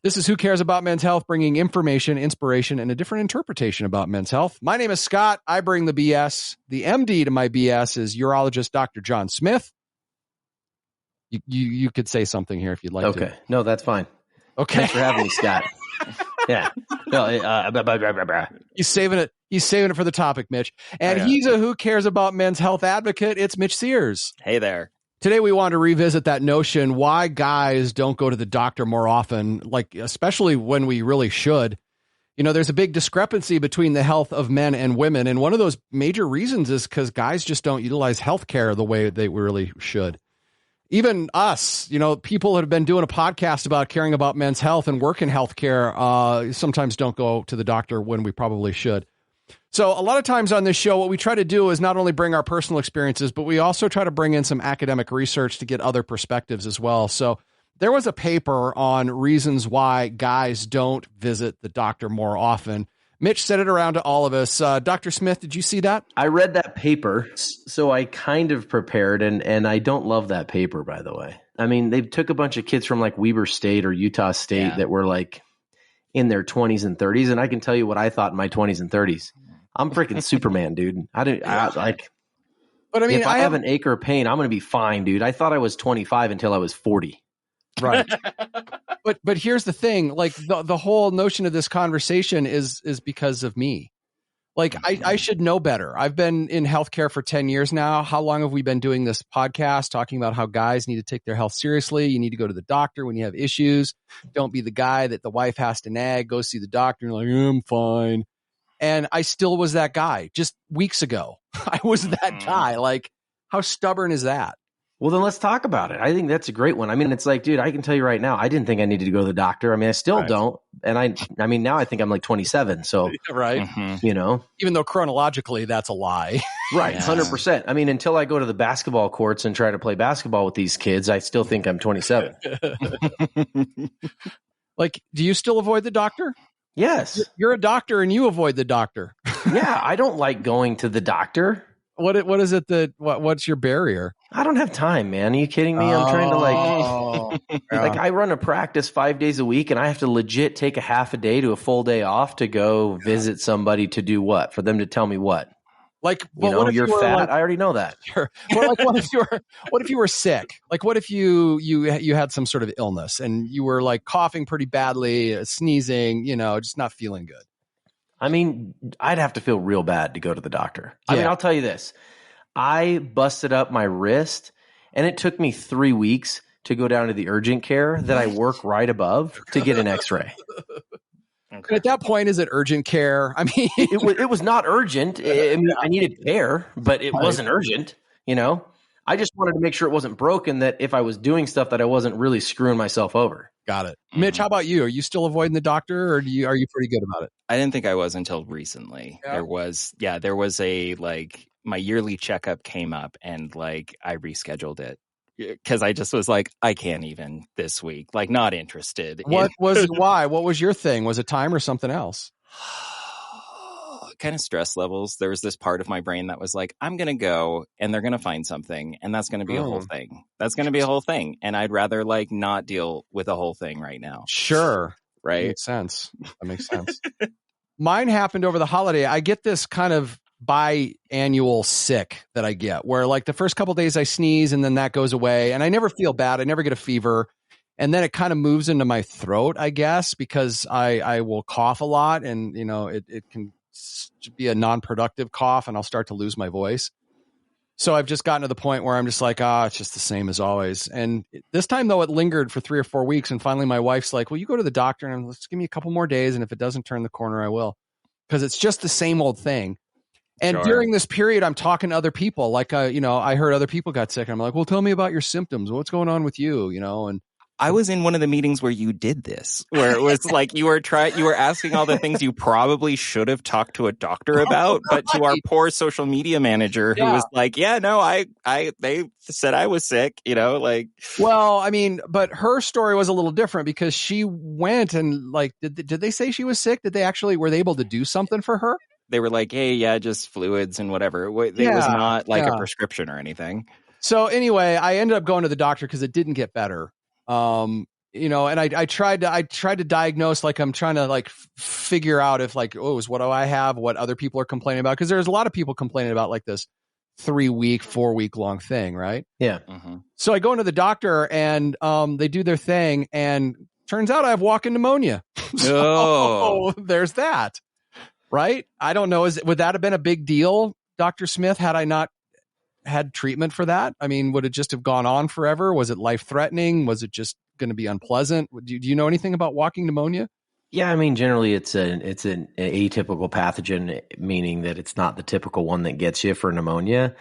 This is Who Cares About Men's Health, bringing information, inspiration, and a different interpretation about men's health. My name is Scott. I bring the BS. The MD to my BS is urologist Dr. John Smith. You could say something here if you'd like to. Okay. No, that's fine. Okay. Thanks for having me, Scott. Yeah. No, He's saving it. He's saving it for the topic, Mitch. And he's a Who Cares About Men's Health advocate. It's Mitch Sears. Hey there. Today, we want to revisit that notion, why guys don't go to the doctor more often, like especially when we really should. You know, there's a big discrepancy between the health of men and women. And one of those major reasons is because guys just don't utilize healthcare the way they really should. Even us, you know, people that have been doing a podcast about caring about men's health and work in healthcare sometimes don't go to the doctor when we probably should. So a lot of times on this show, what we try to do is not only bring our personal experiences, but we also try to bring in some academic research to get other perspectives as well. So there was a paper on reasons why guys don't visit the doctor more often. Mitch sent it around to all of us. Dr. Smith, did you see that? I read that paper, so I kind of prepared, and I don't love that paper, by the way. I mean, they took a bunch of kids from like Weber State or Utah State that were like in their 20s and 30s, and I can tell you what I thought in my 20s and 30s. I'm freaking Superman, dude. But I mean, if I have an ache or pain, I'm going to be fine, dude. I thought I was 25 until I was 40. Right. But here's the thing, like the whole notion of this conversation is because of me. Like I should know better. I've been in healthcare for 10 years now. How long have we been doing this podcast talking about how guys need to take their health seriously? You need to go to the doctor when you have issues. Don't be the guy that the wife has to nag. Go see the doctor and like, I'm fine. And I still was that guy just weeks ago. I was that guy. Like, how stubborn is that? Well, then let's talk about it. I think that's a great one. I mean, it's like, dude, I can tell you right now, I didn't think I needed to go to the doctor. I mean, I still don't. And I mean, now I think I'm like 27. So, right. You know, even though chronologically that's a lie. Right. 100%. I mean, until I go to the basketball courts and try to play basketball with these kids, I still think I'm 27. Like, do you still avoid the doctor? Yes. You're a doctor and you avoid the doctor. Yeah. I don't like going to the doctor. What is it what's your barrier? I don't have time, man. Are you kidding me? I'm trying to like I run a practice 5 days a week and I have to legit take a half a day to a full day off to go visit somebody to do what? For them to tell me what? Like, you know, you're fat. Like, I already know that. Sure. Well, like, what if you were sick? Like, what if you had some sort of illness and you were like coughing pretty badly, sneezing, you know, just not feeling good? I mean, I'd have to feel real bad to go to the doctor. I mean, I'll tell you this. I busted up my wrist and it took me 3 weeks to go down to the urgent care that I work right above to get an x-ray. Okay. At that point, is it urgent care? I mean, it was not urgent. I mean, I needed care, but it wasn't urgent. You know, I just wanted to make sure it wasn't broken, that if I was doing stuff that I wasn't really screwing myself over. Got it. Mitch, how about you? Are you still avoiding the doctor, or are you pretty good about it? I didn't think I was until recently. Yeah. There was a, like, my yearly checkup came up and like I rescheduled it. Because I just was like, I can't even this week, like not interested. Why? What was your thing? Was it time or something else? Kind of stress levels. There was this part of my brain that was like, I'm going to go and they're going to find something. And that's going to be a whole thing. That's going to be a whole thing. And I'd rather like not deal with a whole thing right now. Sure. Right. That makes sense. Mine happened over the holiday. I get this kind of biannual sick that I get where like the first couple of days I sneeze and then that goes away and I never feel bad. I never get a fever. And then it kind of moves into my throat, I guess, because I will cough a lot and, you know, it can be a non-productive cough and I'll start to lose my voice. So I've just gotten to the point where I'm just like, it's just the same as always. And this time though, it lingered for 3 or 4 weeks. And finally my wife's like, well, you go to the doctor and let's give me a couple more days. And if it doesn't turn the corner, I will, because it's just the same old thing. And during this period, I'm talking to other people. Like, you know, I heard other people got sick. I'm like, well, tell me about your symptoms. What's going on with you? You know, and I was in one of the meetings where you did this, where it was like you were asking all the things you probably should have talked to a doctor about, but to our poor social media manager who was like, yeah, no, they said I was sick, you know, like. Well, I mean, but her story was a little different because she went and like, did they say she was sick? Were they able to do something for her? They were like, hey, yeah, just fluids and whatever. It was not like a prescription or anything. So anyway, I ended up going to the doctor because it didn't get better. and I tried to diagnose, like I'm trying to like figure out if like, what do I have? What other people are complaining about? Because there's a lot of people complaining about like this 3-week, 4-week long thing, right? Yeah. Mm-hmm. So I go into the doctor and they do their thing, and turns out I have walking pneumonia. So there's that, right? I don't know. Would that have been a big deal, Dr. Smith, had I not had treatment for that? I mean, would it just have gone on forever? Was it life threatening? Was it just going to be unpleasant? Do you know anything about walking pneumonia? Yeah, I mean, generally it's an atypical pathogen, meaning that it's not the typical one that gets you for pneumonia.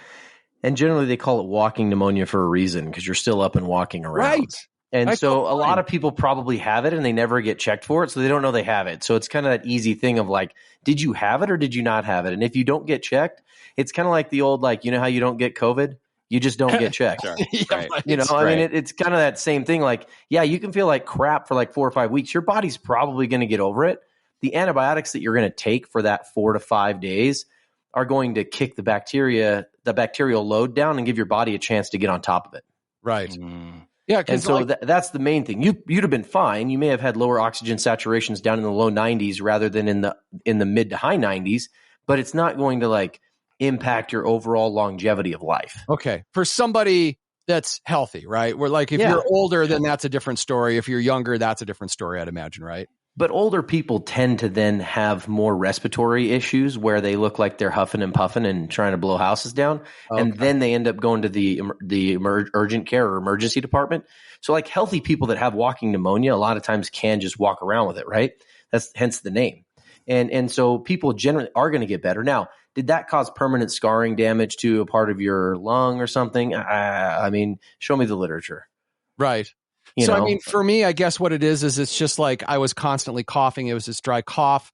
And generally they call it walking pneumonia for a reason, because you're still up and walking around. Right. And so a lot of people probably have it and they never get checked for it, so they don't know they have it. So it's kind of that easy thing of like, did you have it or did you not have it? And if you don't get checked, it's kind of like the old, like, you know how you don't get COVID? You just don't get checked. Sure. Right. You know, I mean, it's kind of that same thing. Like, yeah, you can feel like crap for like 4 or 5 weeks. Your body's probably going to get over it. The antibiotics that you're going to take for that 4 to 5 days are going to kick the bacterial load down and give your body a chance to get on top of it. Right. Yeah. And so that's the main thing. You'd have been fine. You may have had lower oxygen saturations down in the low 90s rather than in the mid to high 90s, but it's not going to like impact your overall longevity of life. Okay. For somebody that's healthy, right? Where like if you're older, then that's a different story. If you're younger, that's a different story, I'd imagine, right? But older people tend to then have more respiratory issues where they look like they're huffing and puffing and trying to blow houses down. Okay. And then they end up going to the urgent care or emergency department. So like healthy people that have walking pneumonia, a lot of times can just walk around with it, right? That's hence the name. And so people generally are going to get better. Now, did that cause permanent scarring damage to a part of your lung or something? I mean, show me the literature. Right. So, I mean, for me, I guess what it is it's just like I was constantly coughing. It was this dry cough.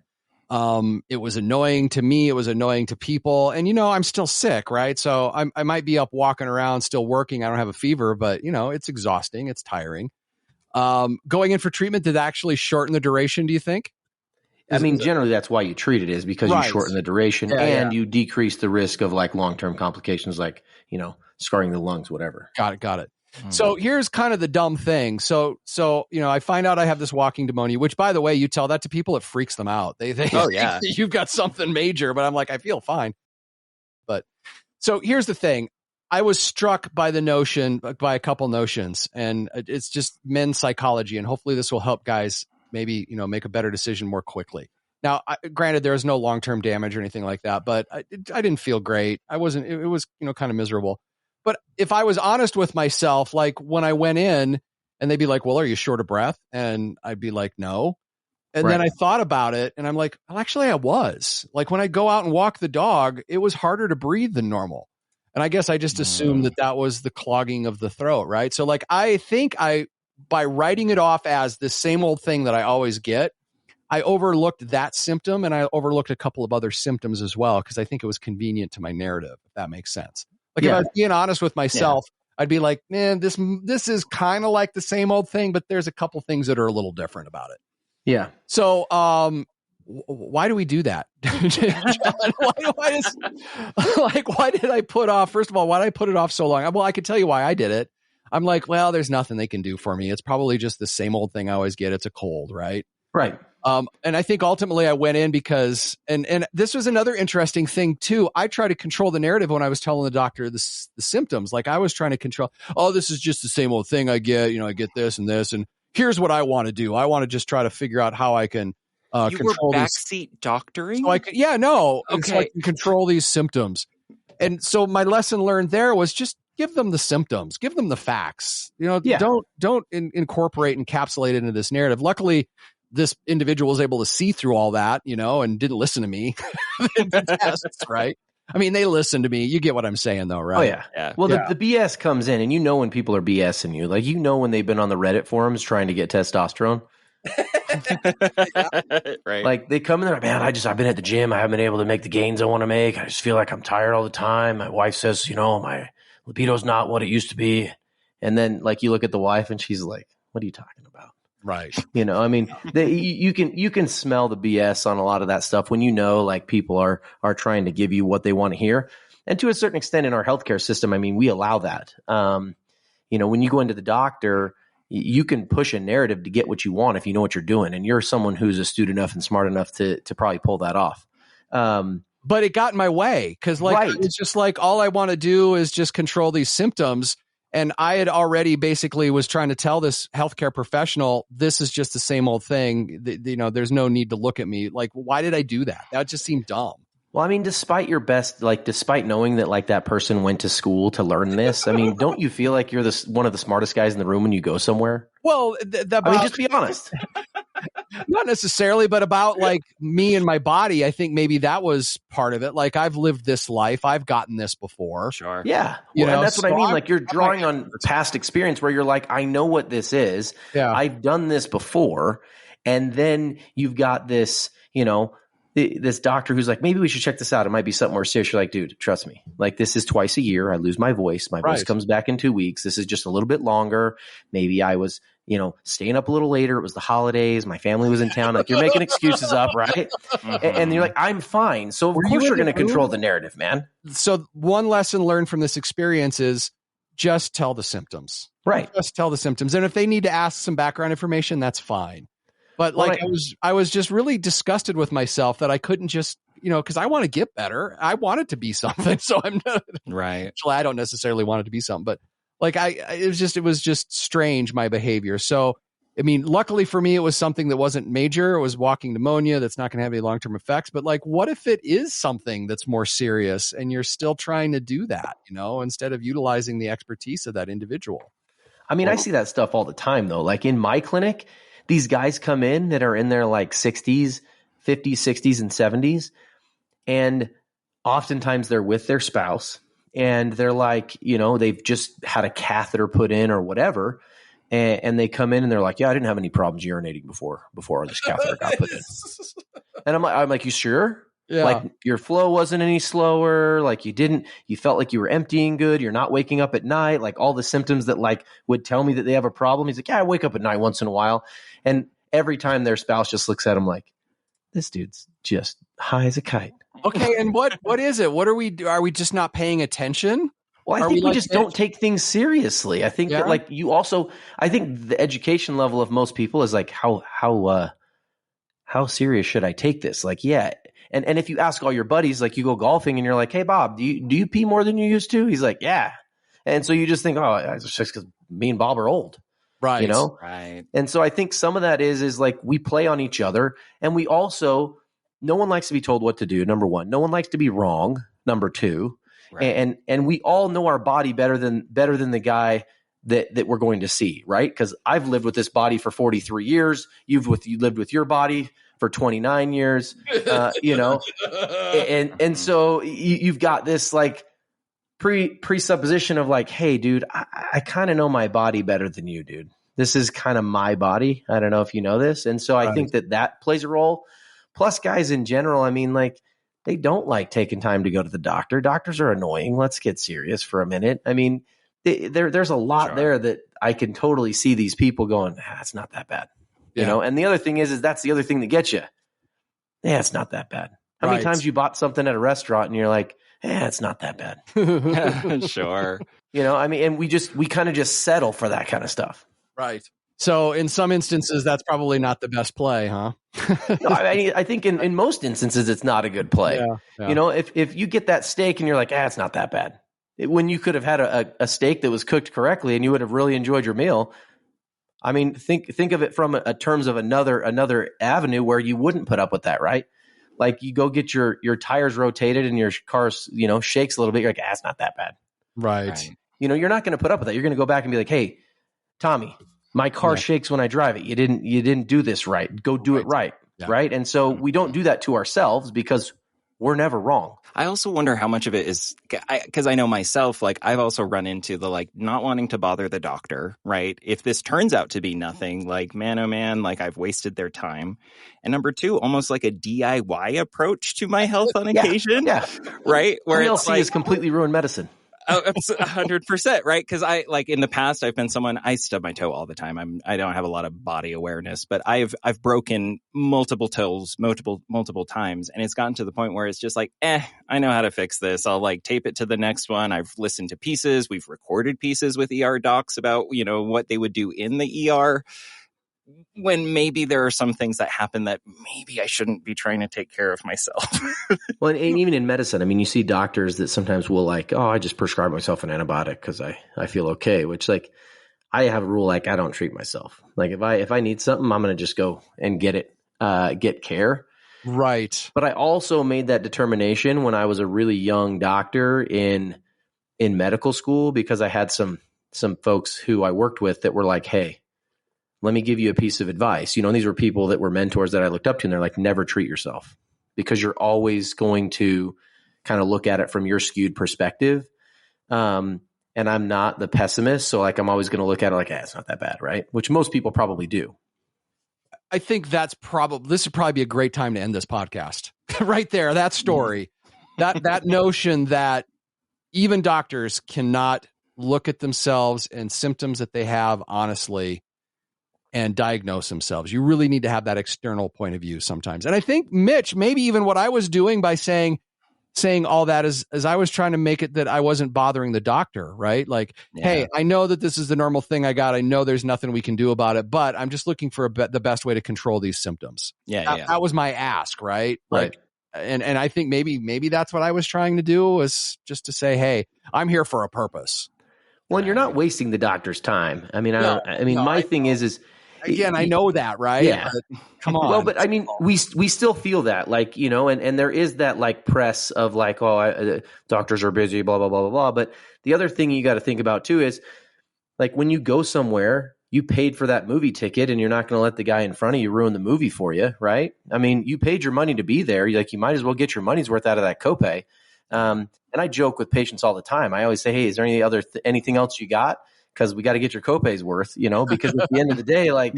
It was annoying to me. It was annoying to people. And, I'm still sick, right? So I might be up walking around, still working. I don't have a fever, but, it's exhausting. It's tiring. Going in for treatment, did that actually shorten the duration, do you think? I mean, generally that's why you treat it, is because you shorten the duration you decrease the risk of like long-term complications like, scarring the lungs, whatever. Got it. So here's kind of the dumb thing. So I find out I have this walking pneumonia, which, by the way, you tell that to people, it freaks them out. They you've got something major, but I'm like, I feel fine. But so here's the thing. I was struck by a couple notions, and it's just men's psychology. And hopefully this will help guys maybe, make a better decision more quickly. Now, granted, there was no long-term damage or anything like that, but I didn't feel great. It was, kind of miserable. But if I was honest with myself, like when I went in and they'd be like, well, are you short of breath? And I'd be like, no. And then I thought about it and I'm like, well, actually I was. Like when I go out and walk the dog, it was harder to breathe than normal. And I guess I just assumed that was the clogging of the throat, right? So like I think by writing it off as the same old thing that I always get, I overlooked that symptom and I overlooked a couple of other symptoms as well because I think it was convenient to my narrative, if that makes sense. Like if I was being honest with myself, I'd be like, man, this is kind of like the same old thing, but there's a couple things that are a little different about it. Yeah. So, why do we do that? Why did I put off? First of all, why did I put it off so long? Well, I could tell you why I did it. I'm like, well, there's nothing they can do for me. It's probably just the same old thing I always get. It's a cold, right? Right. And I think ultimately I went in because, and this was another interesting thing too. I try to control the narrative when I was telling the doctor the symptoms. Like I was trying to control, this is just the same old thing I get, I get this and this, and here's what I want to do. I want to just try to figure out how I can control were backseat doctoring. So I could, so I can control these symptoms. And so my lesson learned there was just give them the symptoms, give them the facts. Don't incorporate, encapsulate it into this narrative. Luckily, this individual was able to see through all that, and didn't listen to me in the tests, right? I mean, they listened to me. You get what I'm saying, though, right? Oh, yeah. Well, the BS comes in, and when people are BSing you. Like, when they've been on the Reddit forums trying to get testosterone. Right. Like, they come in there, man, I've been at the gym. I haven't been able to make the gains I want to make. I just feel like I'm tired all the time. My wife says, my libido's not what it used to be. And then, like, you look at the wife, and she's like, what are you talking about? Right. I mean, you can smell the BS on a lot of that stuff when like people are trying to give you what they want to hear. And to a certain extent in our healthcare system, I mean, we allow that. When you go into the doctor, you can push a narrative to get what you want if you know what you're doing. And you're someone who's astute enough and smart enough to probably pull that off. But it got in my way because it's just like, all I want to do is just control these symptoms. And I had already basically was trying to tell this healthcare professional, this is just the same old thing. There's no need to look at me. Like, why did I do that? That just seemed dumb. Well, I mean, despite knowing that like that person went to school to learn this, I mean, don't you feel like you're one of the smartest guys in the room when you go somewhere? Well, just be honest. Not necessarily, but about like me and my body, I think maybe that was part of it. Like, I've lived this life. I've gotten this before. Sure. Yeah. And that's what I mean. Like, you're drawing on past experience where you're like, I know what this is. Yeah. I've done this before. And then you've got this, this doctor who's like, maybe we should check this out. It might be something more serious. You're like, dude, trust me. Like, this is twice a year. I lose my voice. My voice comes back in 2 weeks. This is just a little bit longer. Maybe I was, staying up a little later. It was the holidays. My family was in town. Like, you're making excuses up, right? Mm-hmm. And you're like, I'm fine. So of course you're going to control the narrative, man. So one lesson learned from this experience is just tell the symptoms. Right. Just tell the symptoms. And if they need to ask some background information, that's fine. But I was just really disgusted with myself that I couldn't just, because I want to get better. I want it to be something. So I'm not right. Actually, I don't necessarily want it to be something, but like it was just strange, my behavior. So, I mean, luckily for me, it was something that wasn't major. It was walking pneumonia. That's not going to have any long-term effects. But like, what if it is something that's more serious and you're still trying to do that, instead of utilizing the expertise of that individual? I mean, I see that stuff all the time though. Like in my clinic, these guys come in that are in their like 60s, 50s, 60s, and 70s. And oftentimes they're with their spouse and they're like, they've just had a catheter put in or whatever. And they come in and they're like, yeah, I didn't have any problems urinating before this catheter got put in. And I'm like, you sure? Yeah. Like your flow wasn't any slower. Like you felt like you were emptying good. You're not waking up at night. Like all the symptoms that like would tell me that they have a problem. He's like, yeah, I wake up at night once in a while. And every time their spouse just looks at him like, this dude's just high as a kite. Okay. And what is it? Are we just not paying attention? Well, I think we just don't take things seriously. I think that like I think the education level of most people is like, how serious should I take this? Like, yeah. And if you ask all your buddies, like you go golfing and you're like, hey, Bob, do you pee more than you used to? He's like, yeah. And so you just think, oh, it's just because me and Bob are old. Right. Right. And so I think some of that is like we play on each other and we also, no one likes to be told what to do. Number one, no one likes to be wrong. Number two, right. And we all know our body better than the guy that we're going to see. Right. Because I've lived with this body for 43 years. You lived with your body for 29 years, and so you've got this like presupposition of like, hey, dude, I kind of know my body better than you, dude. This is kind of my body. I don't know if you know this. And so I think that plays a role. Plus guys in general, I mean, like they don't like taking time to go to the doctor. Doctors are annoying. Let's get serious for a minute. I mean, there's a lot there that I can totally see these people going, it's not that bad. And the other thing is that's the other thing that gets you. Yeah, it's not that bad. How many times you bought something at a restaurant and you're like, it's not that bad. Sure. I mean, and we kind of just settle for that kind of stuff. Right. So in some instances, that's probably not the best play, huh? No, I mean, I think in most instances, it's not a good play. Yeah. If you get that steak and you're like, it's not that bad. When you could have had a steak that was cooked correctly and you would have really enjoyed your meal. I mean, think of it from a terms of another avenue where you wouldn't put up with that, right? Like you go get your tires rotated and your car, shakes a little bit. You're like, it's not that bad. Right. You're not going to put up with that. You're going to go back and be like, hey, Tommy, my car shakes when I drive it. You didn't do this right. Go do it right. Yeah. Right. And so we don't do that to ourselves because we're never wrong. I also wonder how much of it is because I know myself, like I've also run into the like not wanting to bother the doctor, right? If this turns out to be nothing, like, man, oh man, like I've wasted their time. And number two, almost like a DIY approach to my health on occasion. Yeah. Right. Where TLC is completely ruined medicine. Oh, 100%, right? Because I like in the past, I've been someone I stub my toe all the time. I don't have a lot of body awareness, but I've broken multiple toes multiple times, and it's gotten to the point where it's just like, I know how to fix this. I'll like tape it to the next one. I've listened to pieces. We've recorded pieces with ER docs about what they would do in the ER. When maybe there are some things that happen that maybe I shouldn't be trying to take care of myself. Well, and even in medicine, I mean, you see doctors that sometimes will like, oh, I just prescribe myself an antibiotic because I feel okay, which like I have a rule, like I don't treat myself. Like if I need something, I'm going to just go and get it, get care. Right. But I also made that determination when I was a really young doctor in medical school, because I had some folks who I worked with that were like, hey, let me give you a piece of advice. And these were people that were mentors that I looked up to, and they're like, never treat yourself, because you're always going to kind of look at it from your skewed perspective. And I'm not the pessimist. So like, I'm always going to look at it like, it's not that bad. Right. Which most people probably do. I think this would probably be a great time to end this podcast right there. That story, that notion that even doctors cannot look at themselves and symptoms that they have honestly and diagnose themselves. You really need to have that external point of view sometimes. And I think, Mitch, maybe even what I was doing by saying all that is I was trying to make it that I wasn't bothering the doctor, right? Like, hey, I know that this is the normal thing I got. I know there's nothing we can do about it, but I'm just looking for the best way to control these symptoms. That was my ask, right? Right. Like, and I think maybe that's what I was trying to do, was just to say, hey, I'm here for a purpose. Well, you're not wasting the doctor's time. I mean, my thing is again, I know that, right? Yeah. But come on. Well, but I mean, we still feel that, like, and there is that like press of like, doctors are busy, blah, blah, blah, blah, blah. But the other thing you got to think about too is like, when you go somewhere, you paid for that movie ticket, and you're not going to let the guy in front of you ruin the movie for you, right? I mean, you paid your money to be there. You might as well get your money's worth out of that copay. And I joke with patients all the time. I always say, hey, is there anything else you got? Because we got to get your copays worth, because at the end of the day, like,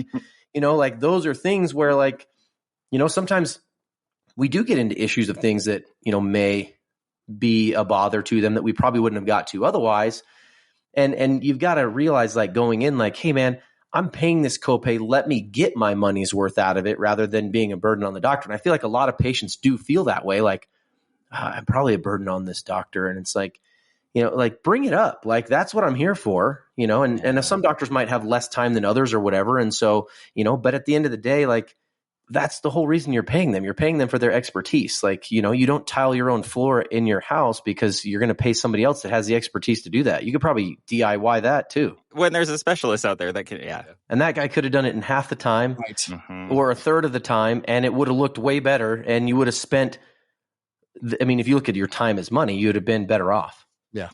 like those are things where like, sometimes we do get into issues of things that, may be a bother to them that we probably wouldn't have got to otherwise. And you've got to realize, like, going in like, hey man, I'm paying this copay. Let me get my money's worth out of it rather than being a burden on the doctor. And I feel like a lot of patients do feel that way. Like, I'm probably a burden on this doctor. And it's like, like, bring it up. Like, that's what I'm here for, and some doctors might have less time than others or whatever. And so, but at the end of the day, like, that's the whole reason you're paying them. You're paying them for their expertise. Like, you don't tile your own floor in your house because you're going to pay somebody else that has the expertise to do that. You could probably DIY that too. When there's a specialist out there that can, And that guy could have done it in half the time, right. or a third of the time, and it would have looked way better. And you would have spent, if you look at your time as money, you would have been better off. Yeah.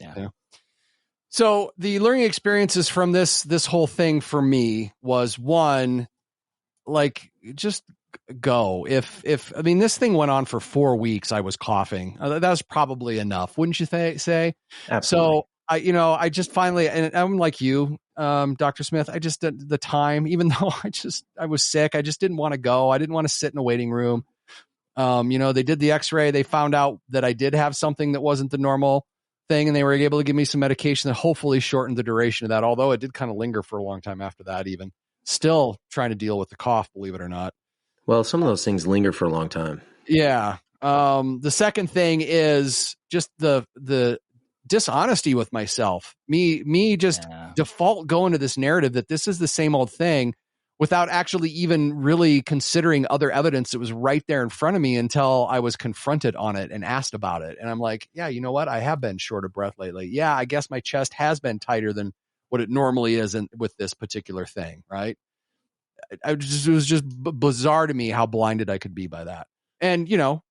So the learning experiences from this whole thing for me was, one, like, just go. If this thing went on for 4 weeks, I was coughing. That was probably enough, wouldn't you say? Absolutely. So I just finally, and I'm like you, Dr. Smith, I just did the time, even though I was sick, I just didn't want to go. I didn't want to sit in a waiting room. They did the x-ray. They found out that I did have something that wasn't the normal thing, and they were able to give me some medication that hopefully shortened the duration of that, although it did kind of linger for a long time after that. Even still trying to deal with the cough, believe it or not. Well, some of those things linger for a long time. Yeah. The second thing is just the dishonesty with myself, me just default going to this narrative that this is the same old thing, without actually even really considering other evidence that was right there in front of me until I was confronted on it and asked about it. And I'm like, yeah, you know what? I have been short of breath lately. Yeah, I guess my chest has been tighter than what it normally is with this particular thing, right? It was just bizarre to me how blinded I could be by that. And,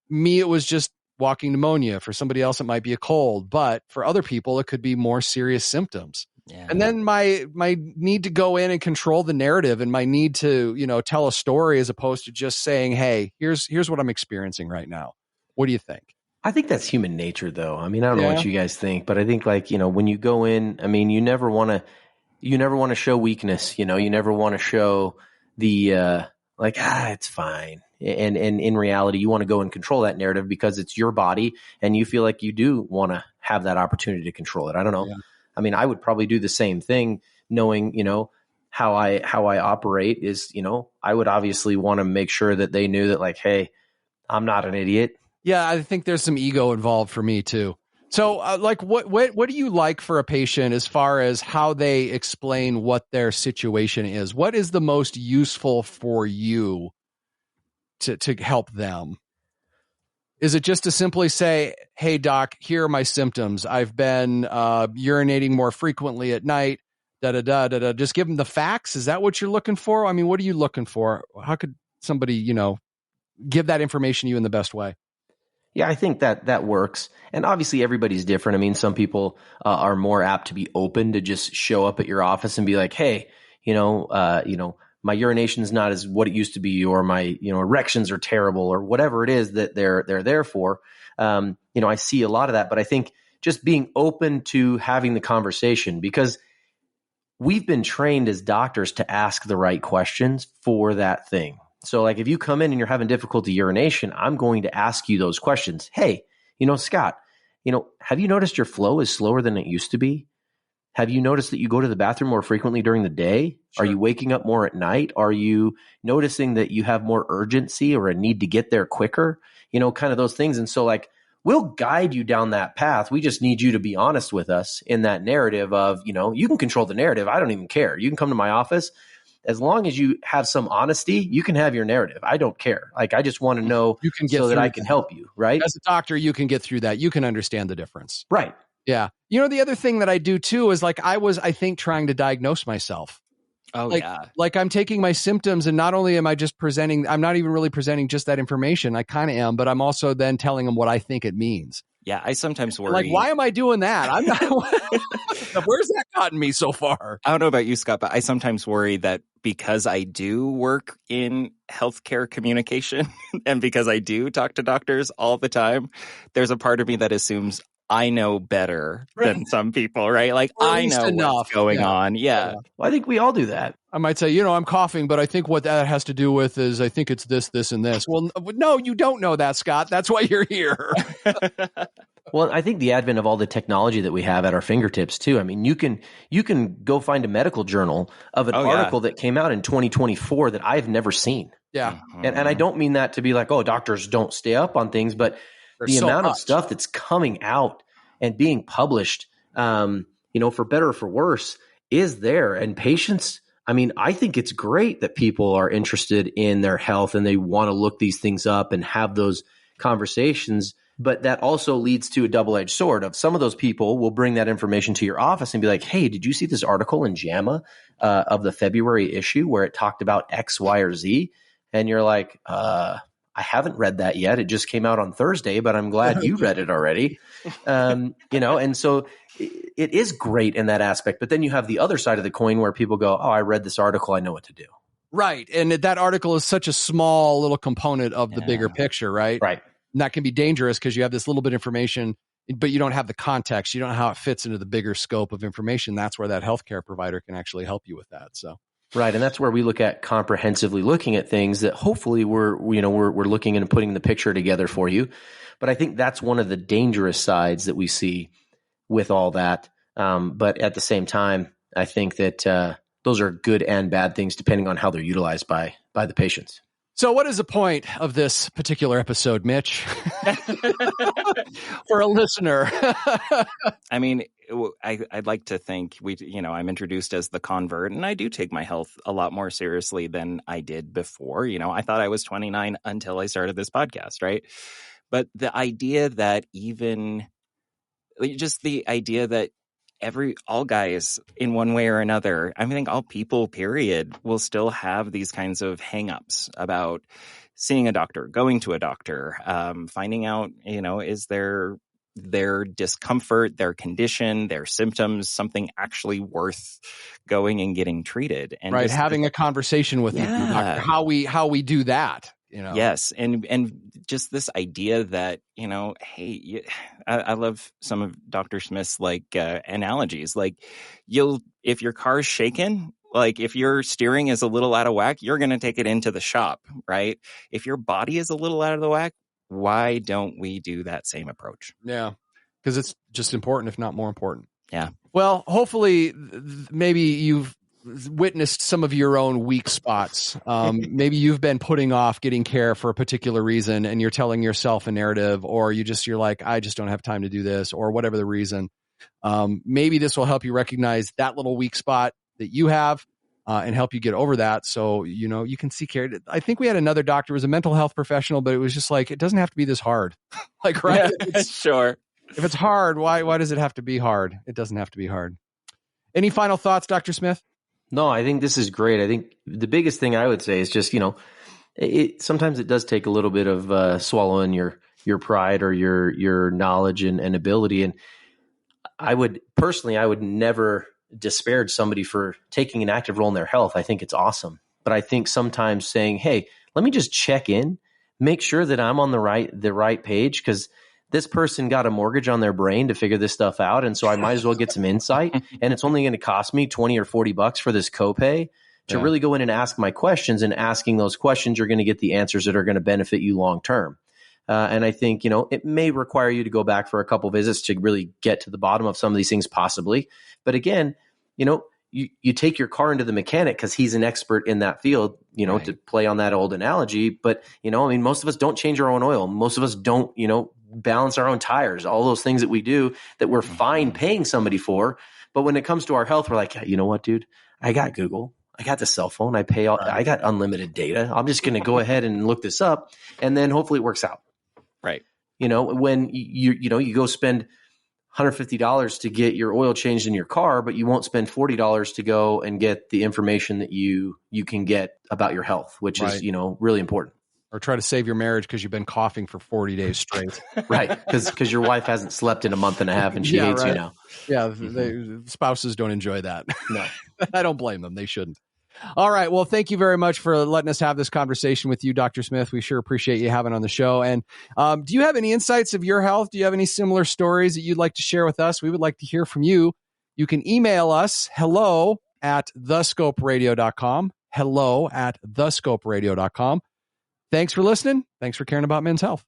me, it was just walking pneumonia. For somebody else, it might be a cold. But for other people, it could be more serious symptoms. Yeah. And then my need to go in and control the narrative, and my need to, tell a story as opposed to just saying, hey, here's what I'm experiencing right now. What do you think? I think that's human nature, though. I mean, I don't know what you guys think, but I think, like, when you go in, I mean, you never want to show weakness. You never want to show the, it's fine. And in reality, you want to go and control that narrative because it's your body and you feel like you do want to have that opportunity to control it. I don't know. Yeah. I mean, I would probably do the same thing knowing, how I operate is, I would obviously want to make sure that they knew that like, hey, I'm not an idiot. Yeah, I think there's some ego involved for me too. So like what do you like for a patient as far as how they explain what their situation is? What is the most useful for you to help them? Is it just to simply say, hey, doc, here are my symptoms. I've been urinating more frequently at night, da-da-da-da-da. Just give them the facts? Is that what you're looking for? I mean, what are you looking for? How could somebody, give that information to you in the best way? Yeah, I think that works. And obviously everybody's different. I mean, some people are more apt to be open to just show up at your office and be like, hey, my urination's not as what it used to be, or my, erections are terrible, or whatever it is that they're there for. I see a lot of that, but I think just being open to having the conversation, because we've been trained as doctors to ask the right questions for that thing. So like if you come in and you're having difficulty urination, I'm going to ask you those questions. Hey, Scott, have you noticed your flow is slower than it used to be? Have you noticed that you go to the bathroom more frequently during the day? Sure. Are you waking up more at night? Are you noticing that you have more urgency or a need to get there quicker? Kind of those things. And so like, we'll guide you down that path. We just need you to be honest with us in that narrative of, you can control the narrative. I don't even care. You can come to my office. As long as you have some honesty, you can have your narrative. I don't care. Like, I just want to know you can get so that I can help you, right? As a doctor, you can get through that. You can understand the difference. Right. Yeah. The other thing that I do too is like, I think, trying to diagnose myself. Oh, yeah. Like I'm taking my symptoms and not only am I just presenting, I'm not even really presenting just that information. I kind of am, but I'm also then telling them what I think it means. Yeah, I sometimes worry. Like, why am I doing that? I'm not. Where's that gotten me so far? I don't know about you, Scott, but I sometimes worry that because I do work in healthcare communication and because I do talk to doctors all the time, there's a part of me that assumes I know better than some people, right? Like, I know what's going on. Yeah. Well, I think we all do that. I might say, I'm coughing, but I think what that has to do with is I think it's this, this, and this. Well, no, you don't know that, Scott. That's why you're here. Well, I think the advent of all the technology that we have at our fingertips too. I mean, you can go find a medical journal of an article that came out in 2024 that I've never seen. Yeah. And I don't mean that to be like, oh, doctors don't stay up on things, but the amount of stuff that's coming out and being published, for better or for worse, is there. And patients, I mean, I think it's great that people are interested in their health and they want to look these things up and have those conversations. But that also leads to a double-edged sword of some of those people will bring that information to your office and be like, hey, did you see this article in JAMA of the February issue where it talked about X, Y, or Z? And you're like, I haven't read that yet. It just came out on Thursday, but I'm glad you read it already. And so it is great in that aspect. But then you have the other side of the coin where people go, oh, I read this article. I know what to do. Right. And that article is such a small little component of the bigger picture, right? Right. And that can be dangerous because you have this little bit of information, but you don't have the context. You don't know how it fits into the bigger scope of information. That's where that healthcare provider can actually help you with that. So. Right. And that's where we look at comprehensively looking at things that hopefully we're looking and putting the picture together for you. But I think that's one of the dangerous sides that we see with all that. But at the same time, I think that those are good and bad things depending on how they're utilized by the patients. So what is the point of this particular episode, Mitch? For a listener. I mean, I'd like to think I'm introduced as the convert, and I do take my health a lot more seriously than I did before. I thought I was 29 until I started this podcast, right? But the idea that all guys in one way or another, I think all people, period, will still have these kinds of hangups about seeing a doctor, going to a doctor, finding out, is their discomfort, their condition, their symptoms, something actually worth going and getting treated. And right. Having a conversation with the doctor, how we do that. Yes. And just this idea that, hey, I love some of Dr. Smith's analogies. Like if your car's shaking, Like if your steering is a little out of whack, you're going to take it into the shop, right? If your body is a little out of the whack, why don't we do that same approach? Yeah, because it's just important, if not more important. Yeah. Well, hopefully, maybe you've witnessed some of your own weak spots. Maybe you've been putting off getting care for a particular reason, and you're telling yourself a narrative, or you're like, I just don't have time to do this, or whatever the reason. Maybe this will help you recognize that little weak spot that you have, and help you get over that. So, you can seek care. I think we had another doctor who was a mental health professional, but it was just like, it doesn't have to be this hard. Like, right? Sure. If it's hard, why does it have to be hard? It doesn't have to be hard. Any final thoughts, Dr. Smith? No, I think this is great. I think the biggest thing I would say is just, sometimes it does take a little bit of swallowing your pride or your knowledge and ability. And I would never disparage somebody for taking an active role in their health. I think it's awesome. But I think sometimes saying, hey, let me just check in, make sure that I'm on the right page, because this person got a mortgage on their brain to figure this stuff out. And so I might as well get some insight. And it's only going to cost me $20 or $40 for this copay to really go in and ask my questions. And asking those questions, you're going to get the answers that are going to benefit you long term. And I think, it may require you to go back for a couple visits to really get to the bottom of some of these things possibly. But again, you take your car into the mechanic because he's an expert in that field, right, to play on that old analogy. But, most of us don't change our own oil. Most of us don't, balance our own tires, all those things that we do that we're fine paying somebody for. But when it comes to our health, we're like, you know what, dude, I got Google. I got the cell phone. I got unlimited data. I'm just going to go ahead and look this up, and then hopefully it works out. Right. When you go spend $150 to get your oil changed in your car, but you won't spend $40 to go and get the information that you can get about your health, which is, really important. Or try to save your marriage because you've been coughing for 40 days straight. Right. Because your wife hasn't slept in a month and a half and she hates you now. Yeah. Spouses don't enjoy that. No. I don't blame them. They shouldn't. All right. Well, thank you very much for letting us have this conversation with you, Dr. Smith. We sure appreciate you having on the show. And do you have any insights of your health? Do you have any similar stories that you'd like to share with us? We would like to hear from you. You can email us hello@thescoperadio.com. hello@thescoperadio.com. Thanks for listening. Thanks for caring about men's health.